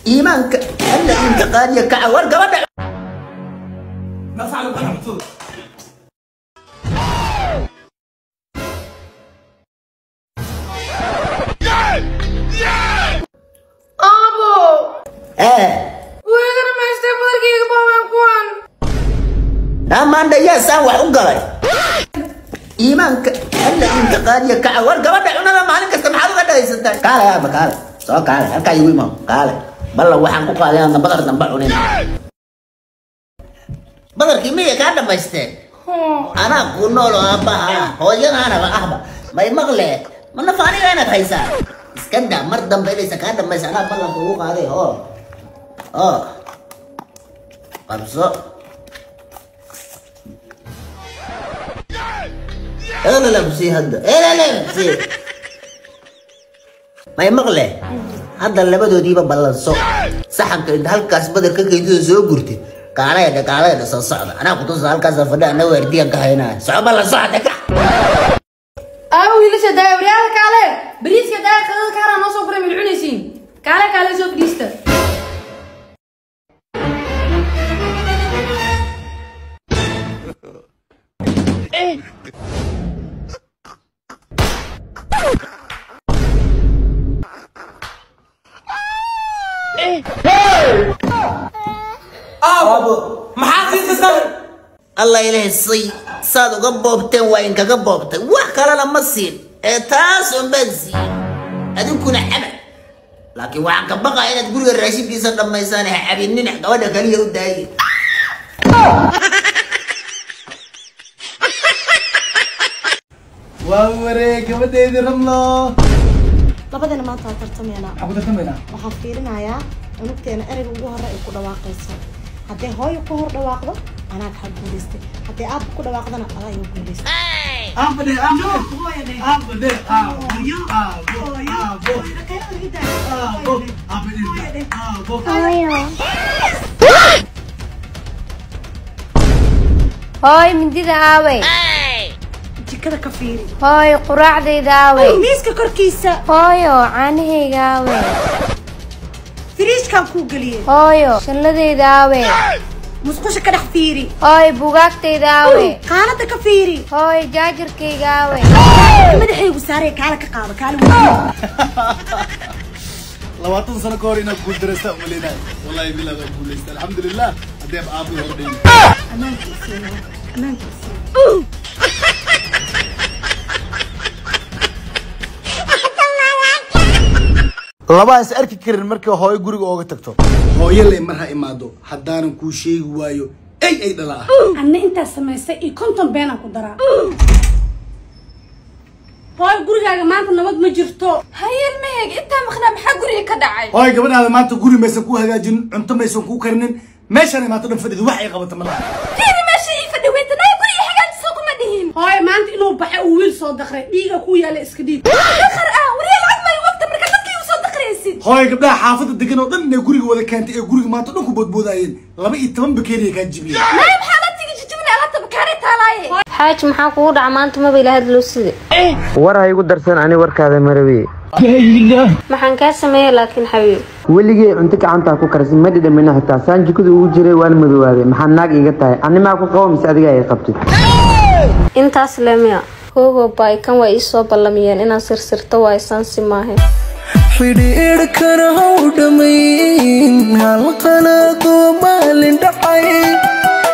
إيمانك أن أنت قال يكع ورقة ما فعلوا بنا بطول أبو وين ما يستقبل كي بابا كون ما عندي يا ساوى أنقلي إيمانك أن أنت قال يكع ورقة أنا ما عليك استمحال غدا يستان قال يا أبا قال سواء قال هلك يقول ما قال بالله وحن قال يا أنا بدر نبعونين بدر كمية كذا ما يستان أنا أقول له أبا هو يلا أنا بأحبه ما يمغلي من نفعني أنا كيسا اسكندر مردم بيلي سكندر ما يسأل بالله فوق هذه قبصة لا بسي هذا لا بسي ما يمغلي هذا اللي بدو دي ببلصو صحن كنت هالكاس بدر كنت زو قرتي كالي صعد انا كنت هالكاس فدا انا وردي انك هنا صعب الله صعدك ويلش داي وريال كالي بريس كداي خدد كارا نو سو فريم العنيسين كالي سو بريستا أبو محاكي تسوي الله إله الصي صاد قبوبتين وإن كقبوبتين وحكرا لما تصير تاس بنزين هذول كنا حمل لكن وعن كبقى هنا تقول الرشيد كيسر لما يساني حبيبني نحكي ودا كليه وداي وامريكا بدي يدير الله labadana maanta tartamayna أبو ترتمينا waxaan fiirinayaa unugteena ereyga ugu hore ay ku dhawaaqayso haddii hooyo ku hor dhawaaqdo anaa ka guuleystay haddii aab ku dhawaaqdana adaa igu guuleystay هاي من دي دعاوي jikada ka fiiri هاي قراع دي دعاوي miiska korkiisa هايو عنهي دعاوي firiishkan kuu geliyey هايو شلدي دعاوي musqusha ka dhex fiiri هاي بوغاكتي دعاوي qaanada ka fiiri هاي جاجركي دعاوي madaxaygu saaree kaala ka qaado kaala لواتن سنة كورينا كول درسة أملينا والله بالله كول درسة الحمد لله أديب أبي هردين amaankiisa laba is arki karin markii hooyo guriga ooga tagto hooyo lay marha imaado haddaanan kuu sheegi waayo ay dhala ah anna intaa samaysay iyo konton beenaan ku daraa hooyo gurigaaga maanta nabad ma jirto هيا المهج انت مخنا محقري كدعي hooyo gabadhaada maanta guri maysan kuu hagaajin cunto maysan kuu karinin meeshaan imaado dhan fadhid wax ay qabata malaha فيري ماشي فدي وانت ناي قولي حاجات سوق مدهين hooyo maanta inuu baxay uu wiil soo daqray dhiiga ku yaala iska dhiig دخر وريال عظمه وقت مركز تبكي وصدق ريسين hooyo gabdhaha xaafadda degan oo dhan inay guriga wada keentay ee guriga maanta dhan ku boodboodayeen 12 bakeeriya kaa jibiyeen نايم حالتي جبنا على تبكاري تالاي حاج maxaa kugu dhaca maanta ma bila hadlo sida war ay igu darsan ani warkaada marawi maxaan ka sameeyay laakiin xabiib weligay cunto gacanta ku karsan ma dhidhamina xitaa saanjikadu uu jiray waan madowaaday maxaa naag iga tahay anima ku qabo mise adiga ay qabtid intaas leemiya hoogo bay kan way soo ballamiyeen inaan sirsirto way sansi maahe xidhiidhkana how dhamayn hal qalado maalin dhacay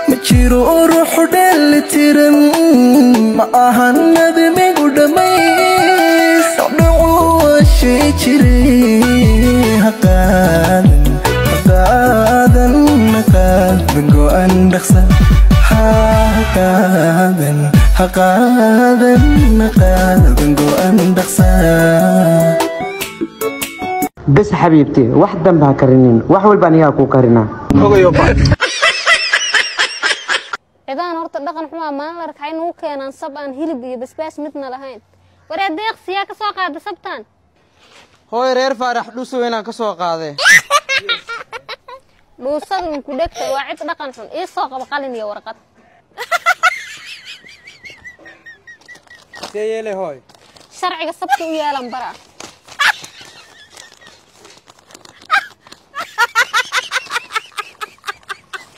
ma jiro ruux dheelitiran ma ahan nadmigu dhamays dhacu waa shay jiray haqaadan go-an dhaqsa haqaadan go-an dhaqsa bas xabiibti wax damba ha karinin wax walba aniga ku karina cidaan horta dhaqan xumaa maan la arkay inuu keenan sab aan hilib iyo basbaas midna lahayn waree deeqsiya ka soo qaada sabtaan hooy reer faarax dhusu inaan ka soo qaaday dhuusadu ku dhegtay waa cid dhaqan xun ii soo qab qalin iyo warqad seeyele hooy sharciga sabta u yeelan bara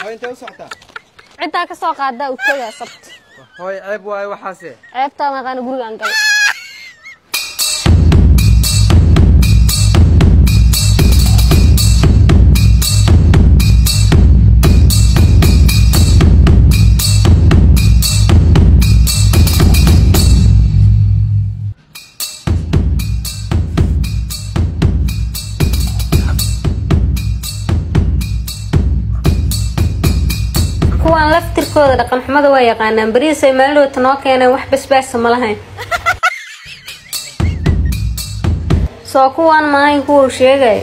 هاي انت وصعتها ciddaa ka soo qaadaa u tagaa sabti هاي عيب واي وحاسه ceebtaa maqaan gurigaan galay kuwaan laftirkooda dhaqan xumada waa yaqaanaan bariis ay maaldoodta noo keeneen wax basbaasa ma lahayn soo kuwaan maahayn kuwuu sheegay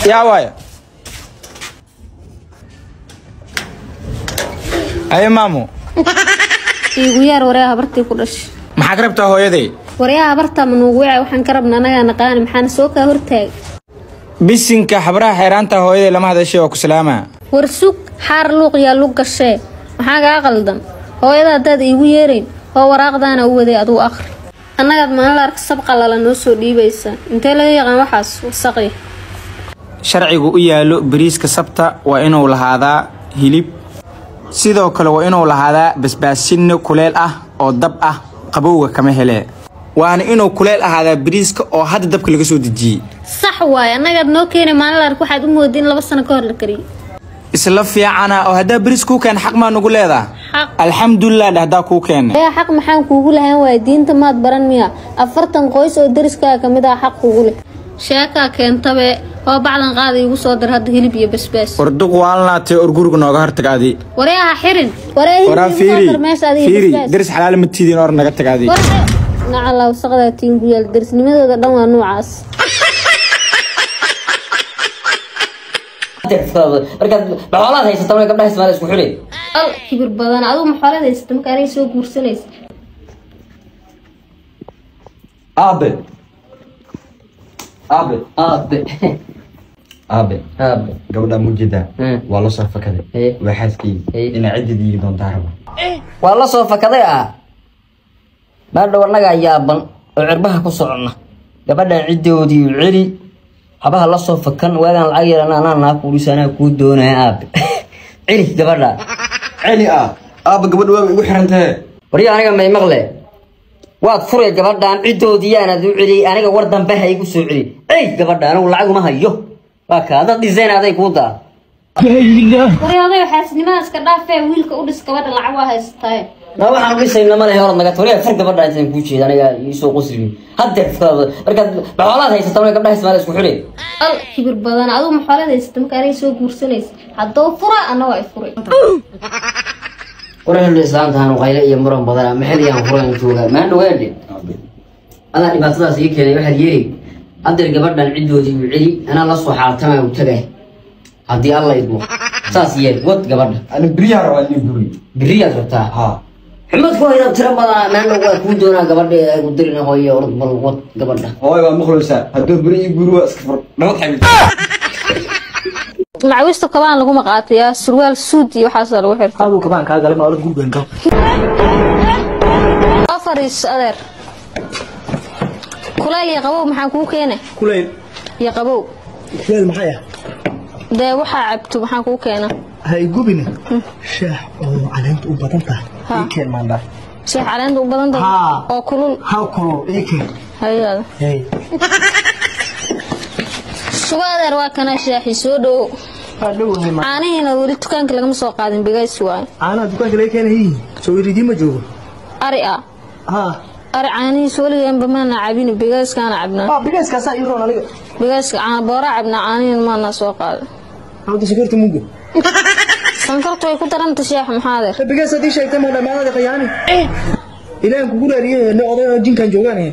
يا وايا أي مامو iigu yaar wareeha bartii ku dhashay maxaa ka rabtaa hooyaday wareeha barta ma nuugu wacay waxaan ka rabnaa anaga naqaan maxaan soo ka hortaag bisinka xabraha xeeraanta hooyaday lama hadashay oo ku salaama warsug xaar luuq yaa lug gashay maxaa gaa qaldan hooyada dad iigu yeerin oo waraaqdaana u waday aduu akhri annagaad maalin arka sab qalala noo soo dhiibaysa intee laga yaqaan waxaas wasaqi sharcigu u yaalo bariiska sabta waa inuu lahaadaa hilib sidoo kale waa inuu lahaadaa basbaasinno kuleel ah oo dab ah qabowga kama hele waana inuu kuleel ahaadaa bariiska oo hadda dabka laga soo dejiyey sax waay annagaad noo keenay maalin arka waxaad u moodin 2 sano ka hor la kariyay isla fiicana oo haddaa bariis kuu keen xaq maa nugu leedaha alxamdulilah dhahdaa kuu keene xaq maxaan kuugu lahayn waay diinta maad baran miya 40 qoys oo dariskaaga kamid ah xaq kuugu leh sheeka keentabe oo bacdan qaadi igu soo dir hadda hilib iyo basbaas warduq waalnaatay orguriga nooga hortagaadi wareeha xirin wareehi fiiri daris xalaal ma tiidin or naga tagaadi nacala wasaqda tiin guyal darisnimadooda dhan waa noocaas markaad xoolaad haysato way gabdhaha Soomaaliya isku xulay al kibir badan adigu ma xoolaad haysato marka ay soo guursanaysa aabe gabadha mujida waa la soo fakaday waa xaaskii ina cididii doontaa raba waa la soo fakaday ma dhaw anaga yaaban oo cirbaha ku soconna gabadha cidoodii u cili habaha la soo fakan waagan lacag yarana anaa ku dhisana ku doonaa aabe cili gabadha cili aabe gabadha waa igu xirantahay wariyo aniga may maqle waad furay gabadhan cidoodii aana u cili aniga war dambe hay ku soo cili gabadha anigu lacag uma hayo waa ka dad design aday ku daa wariyo xaasnimada iska dhaafay wiilka u dhis gabadha lacag waa haystaa ما waxaan dhisayna ma leeyahay naga toriya far gabadha intaan ku jeedo aniga isoo qosli hadda markaad xoolaad haysato way gabdhaha Soomaaliya isku xulay al kibir badan adigu ma xoolaad haysato marka ay soo guursanaysa hadoo fura ana waa furay qoraan islaantaan qayla iyo muran badan ma xiliyaan furaan jooga ma dhaweeyay ana dhibaatadaas ii keenay waxa yeeri hadda gabadhan cidoodii u cili ana la soo xaaltamay u tagay hadii Allah idmo saas yeer wad gabadha ana biriyaar waa in duri biriyaar rabtaa حمد كويس ترى بدنا ما نقول كودونا قبل قدرنا هوي أرض بالوط قبلنا. هوي مخلصة هدول بري بروا أسكفر نوت حبيبي. معويستو كمان لقوا مقاطية سروال سودي وحصل وحر. هذا كمان كذا لما أرد جوجل كم. أفرس أدر. كلين يقبو محاكو كينه. كلين. يقبو. كلين محيا. ده وحى عبتو محاكو كينه. هاي جوبنا شاح أو علامة وبطنتها إيكي الماندا شاح علامة وبطنتها أو كلون كلون إيكي هيا هاي شو هذا رواكنا شاحي سودو أنا هنا ولد دكان كلا مسوق قادم بجاي سواي أنا دكان كلا كان هي سوي ردي ما جوه أريا أرعاني سولي يوم بمنا عابين بجاي كان عبنا بجاي كاسا يروح عليه بجاي أنا برا عبنا عاني ما نسوق هذا هذا سكرت موجو سانكرت ويكون ترى تشيح محاضر بجاز هذه شيء تم ولا ما هذا قياني إلى أن كقول أريه إنه هذا الدين كان جوانه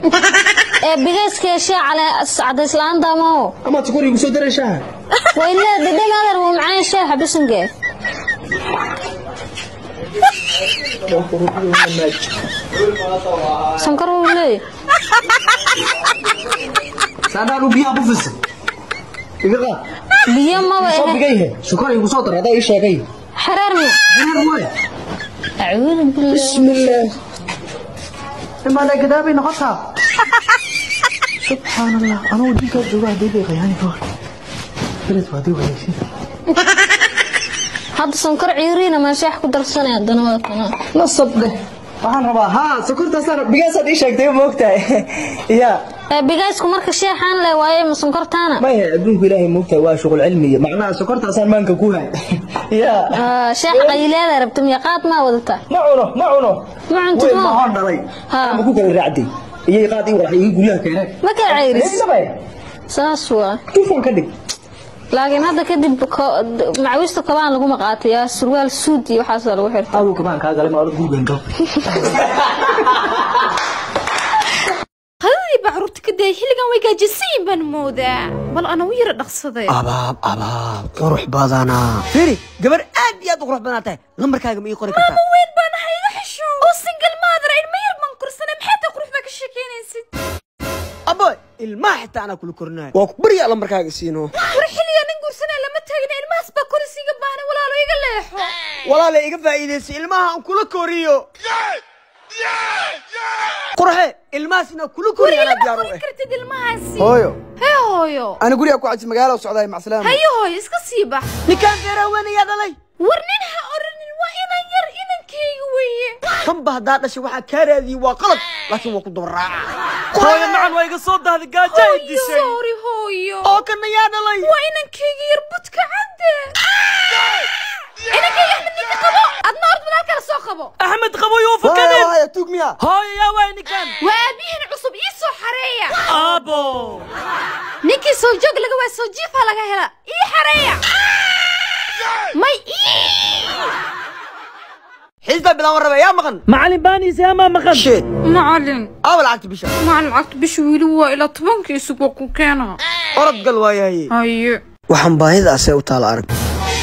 بجاز كشيء على عد الإسلام ده ما هو أما تقولي بسودر الشهر وإلا ده هذا هو معاه الشيء حبس نجاه سانكروا ليه سأنا ربيع بفس إذا بيا ما بقى بجيه شكرا يبصوتر هذا إيش جاي حرارني حرار أعوذ بالله بسم الله إما أنا كدابي نقصها سبحان الله أنا وديك الجواب دي غياني فوق بلد وادي وهيشي هذا سكر عيرينا ما شاح كدر سنة الدنواتنا لا صدق waxaan rabaa ha sokorta sar bigaas aad ii sheegtay ma ogtahay ya bigaasku marka sheexan leh waaye ma sonkortaana ma yahay adduunku ilaahay ma ogtahay waa shaqo cilmiga macnaha sokorta sar maanka ku hay ya sheex qayleeda rabtum yaqaad ma wadata ma cuno ma han dhalay ma ku kala raacday iyo qaad ii waxay guriga keenay ma ka cayris saas waa tufan ka dhig laakiin hadda kadib macwiista kabaan lagu maqaatay surwaal suud iyo waxa lagu xirtay abu kabaan ka galay ma orod guuganto هذه بعرفت كده حلقة ويجا جسيم بنموذع بل أنا وير دقصدي أباب قروح بادانا فيري قبل أدي أدو بناته غمر كاغا مي قوري كتا وين بان هاي حشو او سنجل مادر المير من كرسنا محيطة قروح باك الشكينين ست أبوي الما حتى أنا كل كورناي وكبري على مركاغا سينو ورحلي أنا نقول سنة لما تاجنا الماس بكرسي قبانا ولا لو يقلحو ولا لا يقفا إيديسي الماها كل كوريو قرحي الماسنا كل كوري أنا ديارو كرتد الماسي هويو هويو أنا قولي أكو عجز مقالة وسعودية مع سلامة هيو اسكا سيبح نكان فيرا وين يا دلي ورنينها أرنين وإنا ير إنا كيوي كم بهداد شي waxa ka raadi waa qalad laakiin waa ku dooraa hooyo macan way iga soo dahday gaajo ay dishay sorry hooyo oo kana yaa dhalay waa inan keega yar budka cadde inan keega Ahmed ninka qabo adna ord walaal kala soo qabo Ahmed qabo yoo fakadeen hooyo tuug miya hooyo yaa way ninkan waa abihin cusub ii soo xareeya abo ninkii soo joog laga waa soo jiifa laga hela ii xareeya may حزب بلا وربا يا مقن معلم باني ساما مقن شيت معلم اول عقد بشا معلم عقد بش ويلو الى 10 كيسو كو كانا orod gal waayay haye waxaan baahidaas u taal arag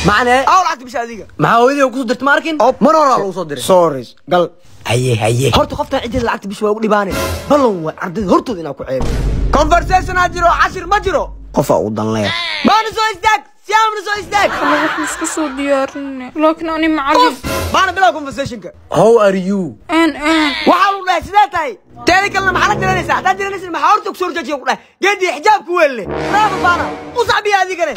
macna awl caqti bisha adiga maxaa hooyadii ku soo dirtay markin man hore lagu soo diray sorry gal haye horta qofta cidii lacagta bish waa ugu dhibaanay ballan waa ardayda hortooda inaa ku ceebo conversation jiro 10 ma jiro qofa u dan leeyahay baan soo istaag سيام نسوي استاك أنا راح نسكسو ديارنا لكن أنا معلم بانا بلا كونفرسيشنك هاو ار يو ان وحال والله سيداتاي تاني كلنا محل جرانيسا حتى جرانيسا ما حاورتك سور جاجي وقله قدي حجابك ويلي رافع بانا وصعبي هذه كده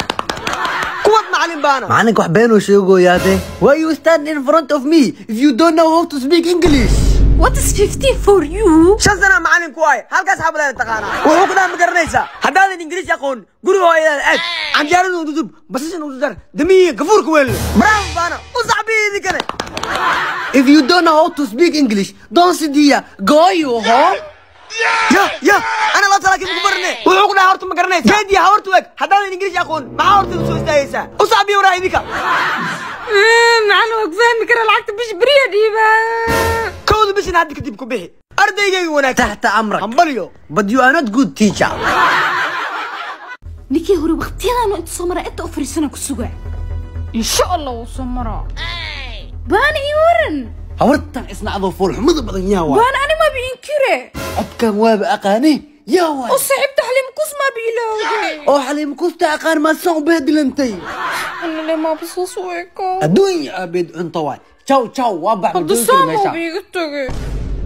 قوة معلم بانا معلمك وحبينو شيغو ياتي why you stand in front of me if you don't know how to speak English What is 15 for you? شن سنة معلم كواي هالكاس حاب لا تقانا وحو كده مقرنيسا حدا الانجليزي يقول قولوا هاي الاد عن جارنا ودودب بس شنو ودودر دمية كفور كويل برافو بانا وصعبي هذه كده if you don't know how to speak English don't sit here go you home يا انا لا تلاقي مقبرني وحو كده هورت مقرنيسا كيدي هورت وك حدا الانجليزي يقول ما هورت سو استايسا وصعبي وراي ذيك معنا وقفان كره العقد بش بريا ديبا كود بش نادك ديب كبخي ardayga wanaag tahta amrak ambalyo but you are not good teacher نيكي هوري وقتينا انت سمرا انت افريسنا كسوغا ان شاء الله وسمرا بان يورن هورتان اسنا ادو فول حمد بدن يا بان انا ما بينكره عدكان واب اقاني يا واي وصعب تحليم كوس ما بيلاوي او حليم كوس تاقان ما سو بهدلنتي انا ليه ما بصوصويكو الدنيا ابيد انت واي تشاو وابع بدون ميشا بيغتغي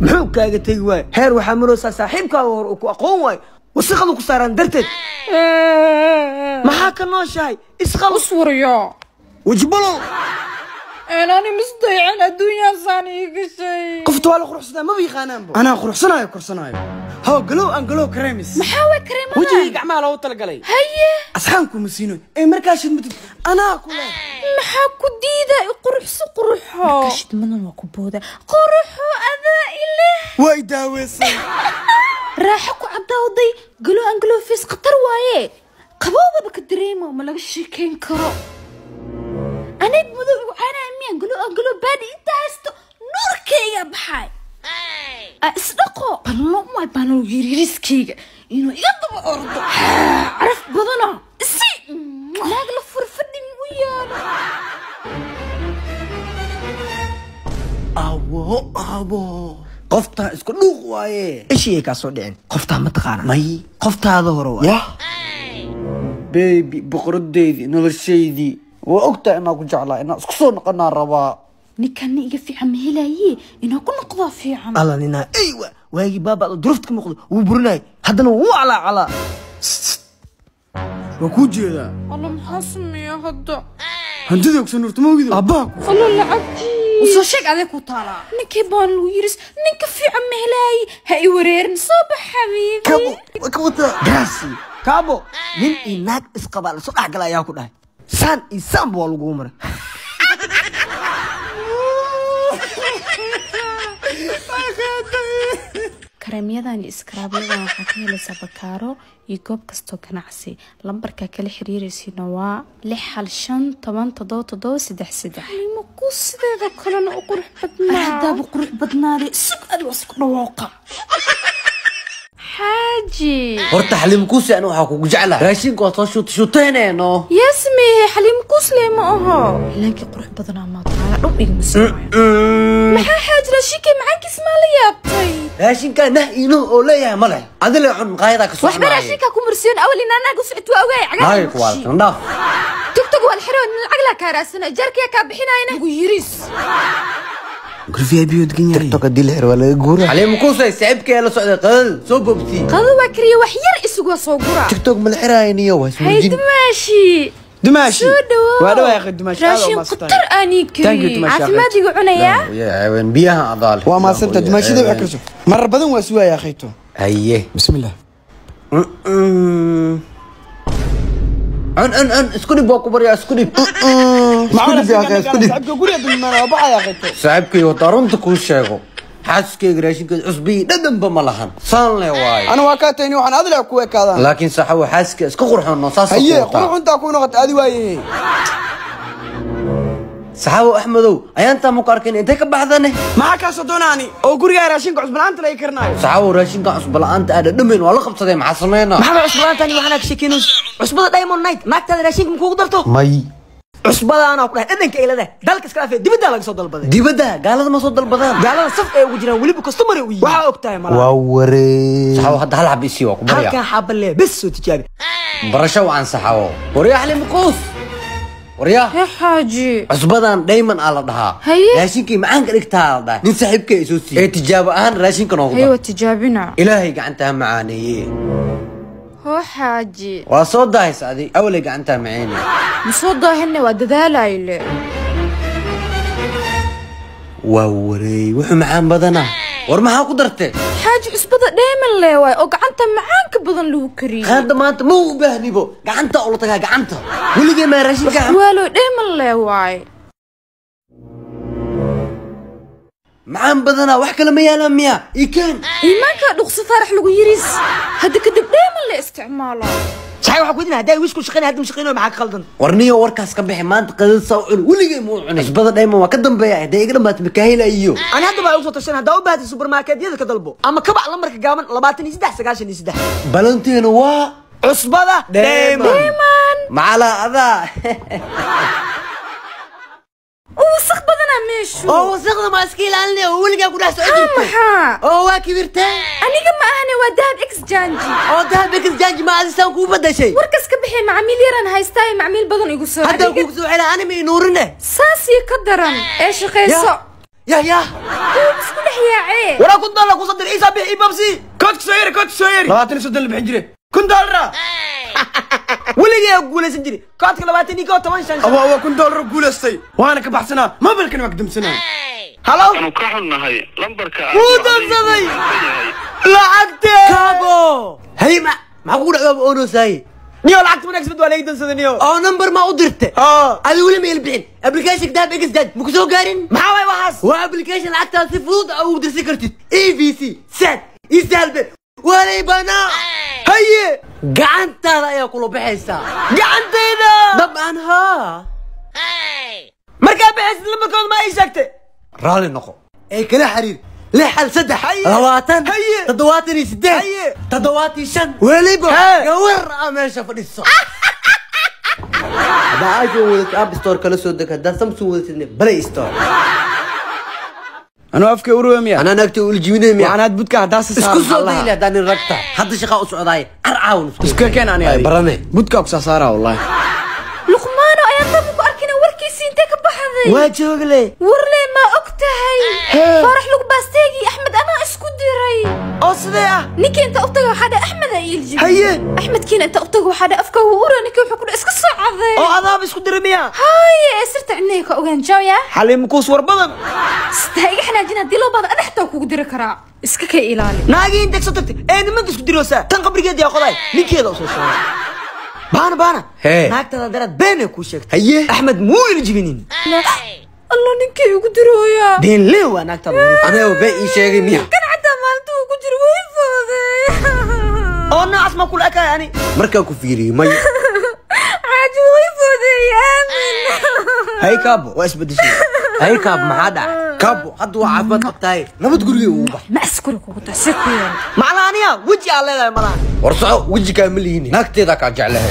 محو كاغا تغي واي هير waxa maroosa saaxiibka ku aqoon waay wasaqadu ku saaran darteed maxaa ka nooshahay isqal uswariyo wajbalo أنا مستيعن الدنيا صاني كشيء قفت ولا قرحسنا ما بيخانان بو أنا قرحسنايو كرسنايو هاو قلو كريمس محاوي كريمة وجهي قعمال هو تلقلي هيا أصحابكم مسينو إيه مركاش متد أنا كله محاكو ديدا قرحو كشت من الوكبودة قرحو أذا إله وايدا ويسي راحكو عبداودي قلو فيس قطر وايه قبوبة بكدريمة ما لقش كين كرو أنا بدو أنا أمين قلو بادي أنت هستو نور كيا بحاي أصدقوا بالله ما يبانو يريس كيا إنه يضرب أرضه عرف بدنا سي ناقل فرفدي ويانا أبو قفتا اسكو دوق وايه ايش هي كاسو دين قفتا ما تقانا ماي قفتا هذا هو يا بيبي بقرديدي نولشيدي وأقطع إنك جعلها إن أسكسون قنا ربا ninkan iga fiican ma helaye inuu ku noqdo fiican alla nina aywa waagi baaba durufta ka muuqdo wuu burinay haddana wuu calaa waa ku jeedaa alla maxaa sameeyaa hadda hantida ogsan nurta mawgido abbaaku alla lacagtii usoo sheeg adee ku taalaa ninkii baan lagu yiris ninka fiican ma helaye ha i wareerin soo bax xabiibi kawata gaasi kaabo nin inaag isqabaa la soo dhaxgala ayaa ku dhahay saan iyo saanba waa lagu maray kareemyadan iskaraabyada waxaa ka helaysaa bakaaro iyo goob kastoo ganacsi lambarka kala xiriiraysiina waa 655 ma ku sideeda kalena u qurux badnaa haddaaba qurux badnaaday sug adi waa isku dhawaaqa xaaji horta xaliim kuusi anu waxaa kugu jeclaa raashinka waa soo shuuteeneeno yasmee xaliim kuusle ma aho laakiin qurux badanaa maa taala dhub igma siinayo maxaa xaaji raashinkay macaankiis maa la yaabtay raashinka nah inuu oo leeyahay ma leh adile cun maqaayada ka soo waxba raashinka ku mursiin awal in anaga socod waa ogaay hay ku waa tandaf tugtug wal xiro lacag la kaaraasana jarkiya ka bixinayna ugu yiris كرفيه بيوت جنيه تكتوك دي الحر ولا جورة عليهم كوسة سعيب كي يلا سعد قل سو بوبتي قالوا وكري وحير اسقوا صوغورا تكتوك من الحر هاي واسمه هاي دماشي دماشي وادو يا اخي دماشي راشين قطر اني كري عافماد يقعنيا يا عيون بيها اضال وما سنت دماشي ده بحكرسو مره بدن واسوا يا اخيتو ايه بسم الله ان اسكني بوكو بريا اسكني معنا يا اخي اسكني صاحبك قول يا دمنا وبا يا اخي صاحبك وطرنت كل شيء حاسكي راشنك عصبي ددن بملهن صان لي واي انا واكاتيني waxaan adla ku eekaadan laakiin saxaw xaaska isku qurxoon saas haye qurxunta ku noqot adi waayay saxaw axmedow ayaanta ma qarkin intee ka baxdane ma ka soo doonaani oo guriga raashinka cusbalaanta lay karnaayo saxaw raashinka cusbalaanta aad dhameyn waa la qabsaday maxaa sameeyna maxaa cusbalaantani waxana ka sheekeynus cusbada diamond night naagtada raashinka ma kugu darto may cusbadaana ku dhahay dhadanka ilada dalka iska afee dibadda laga soo dalbaday dibadda gaalada ma soo dalbadaan gaalada saf ay ugu jiraan waliba customer u yihiin waxa ogtahay malaha waa waree saxaw hadda hal xabisi waa ku bariya halka xaballe bas soo tijaabi barasho aan saxaw wariya ahli muqus wariya ya xaaji cusbadan diamond ala dhaha raashinkii macaan ka dhigtaa la dhahay nin saaxiibkay soo siiyay tijaabo ahaan raashinka noogu aywa tijaabina ilaahay gacanta macaaneeyay هو حاجي وصوت دايس هذه أول قعنتها معيني مصوت داهن وددالايله ووري وحو معان بدنا ور ما قدرتي حاجي عصبده دايما لهواي او قعنته معانك بدن لو كريم هذا ما انت مو باهنيبو قعنته اولتها قعنته ولقي ما راشي قعن والو دايما لهواي معان بدنا wax kale ma yeelan miya ikan iimaanka dhuqsi farax lagu yiris hada kadib dheeman la isticmaalo saxay waxa ku idin haday wiisku shaqeyn hadii shaqeynoo maxaa qaldan warniyo warkaas ka bixi maanta qadad soo cun waligay muu cunay isbada dheeman waa ka dambeeya haday iga dhamaat mikaahila iyo ana hadda baa ugu soo tashan hadaa u baahatay supermarketyada ka dalbo ama ka bac lambarka gaaban 2393 balantiina waa cusbada dheeman macala adaa وسخ بدنا ماشو وسخنا ما اسكيل عني ولقى قول احسن كبرتي انا ما انا ودهب اكس جانجي دهب اكس جانجي ما عاد ساوي بدا شيء وركس كبحي مع مليون هايستاي مع ميل بدن يقول سو هذا كوكس على انا من نورنا ساسي كدرن ايش قيسو يا بس كل حياعي ولا كنت ضل قصد العيسى بي بابسي كنت سويري لا تنسى اللي بحنجري كنت ضل ولقي اقول سنجري كاتك لباتني كو 8 شان هو كنت دولار قولستي وانا كبحسنا ما بالكن مقدم سنه هلو انا كحنهاي لمبركا ودنسدي لعقتي كابو هي ما معقول اونو ساي نيو لعقت من اكسبت ولا يدنسد نيو نمبر ما قدرت ادي ولا ما يلبين ابلكيشن ده بيكس داد مكسو قارن ما واي وحاس وابلكيشن لعقتها سيفود او دسكرتي اي في سي سات يسالب ولا يبانا هي قعنتها يا كلو بحيسا قعنتينا طبعا ها مركب بحيس لما كنت ما يشكتي رالي نقو اي كلا حرير لحل سدح رواتن تضواتني سدح تضواتي شن وليبا قور ماشي فريسو هذا اجو ولد اب ستور كلا سودك هذا سامسونج ولد بلاي ستور انا افكي وروميا انا نكتي الجينيميا انا بدك داس صار اسكو صدي له داني رقته حد شقه اسعداي ارعاون اسكو كان انا برني بدك صارا والله لقمانو ايا تبو اركينا وركيسي انت كبخدي واجوغلي ورلي ogahay farax lagu baasteegi axmed anaa isku diray oo sidee ah ninkii inta u tago waxaa dhahay axmed aa iil jibiyey haye axmedkiina inta u tago waxaa dhahay afka wuu ura ninkii wuxuu ku dhahay iska soo caday oo adaaba isku diray miya haye sirta cidnay ka ogaan jawya xaliim kuus war badan staa iga xanaajin haddii loo baado adhextaa kugu diri karaa iska ka ilaali naagii inta soo tagtay ee nimanka isku diroosaa tan qabrigeedii aa qoday ninkeeda u soo sheegay baana naagtada daraad been ay kuu sheegtay haye axmed muu ila jibinin الله نكي يقدرويا دين ليه وانا اكتب انا وباقي شيء ميا كان حتى مالتو كجر ويفوضي انا اسمع كل اكا يعني مركا كفيري مي عاجو ويفوضي يا امين هاي كابو واسبد شيء هاي كاب ما حدا كابو حدوا عافمد قبتاي نبت قولي وبح ما اسكرك وتسكو يا معنانيا وجهي على لا ملان ورصو وجهي كامليني ناكتيدا كاجع لها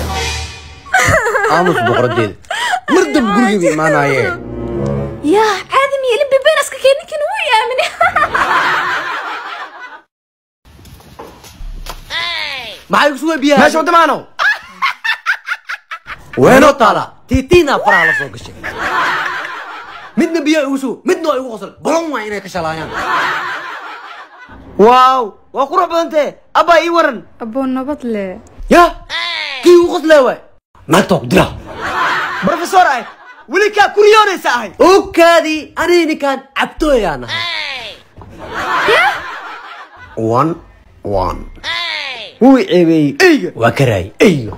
امس بقرديد مردم قولي معنايه يا عادم يلبي بين اسكا كينك نوي امني معاك سوى بيها ماشي وانت معنا وينو طالع تيتينا فرع على فوق الشيء مدنا بيها يوسو مدنا يوصل بلون وين كشلايان واو وقرا بنتي ابا اي ورن ابو نبطله يا كي وقصله ناتوك درا بروفيسور اي ولي كا كوريوني ساهي اوكادي اني كان عبتوي انا 1 هو عيبي ايوه وكراي ايوه